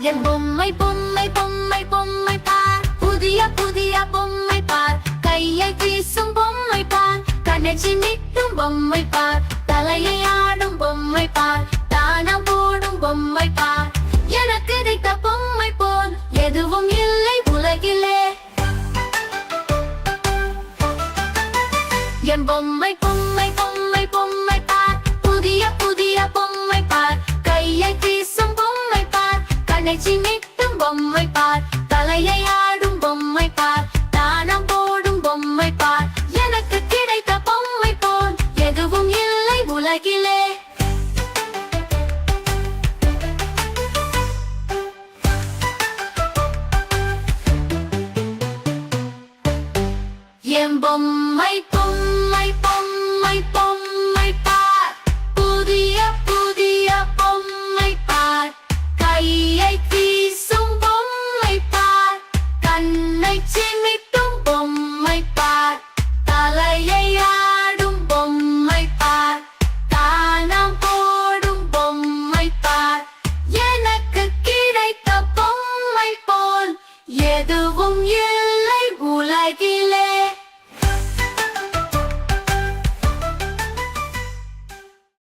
என் பொம்மை பொம்மை பொம்மை பொம்மை பார், புதிய புதிய பொம்மை பார், கையை வீசும் பொம்மை பார், கண்ணை சிமிட்டும் பொம்மை பார், தலையை ஆடும் பொம்மை பார், தானம் போடும் பொம்மை பார். எனக்கு கிடைத்த பொம்மை போல் எதுவும் இல்லை உலகிலே. என் பொம்மை பொம்மை பொம்மை பொம்மை பார், புதிய புதிய பொம்மை பார், கையை வீசும் பொம்மை பார், கண்ணை சிமிட்டும் பொம்மை பார், தலையை ஆடும் பொம்மை பார், தானம் போடும் பொம்மை பார். எனக்கு கிடைத்த பொம்மை போல் எதுவும் இல்லை உலகிலே. என் பொம்மை பொம்மை பொம்மை பொம்மை பார், புதிய புதிய பொம்மை பார், கையை வீசும் பொம்மை பார், கண்ணை சிமிட்டும் பொம்மை பார், தலையை ஆடும் பொம்மை பார், தானம் போடும் பொம்மை பார். எனக்கு கிடைத்த பொம்மை போல் எதுவும் இல்லை உலகில்.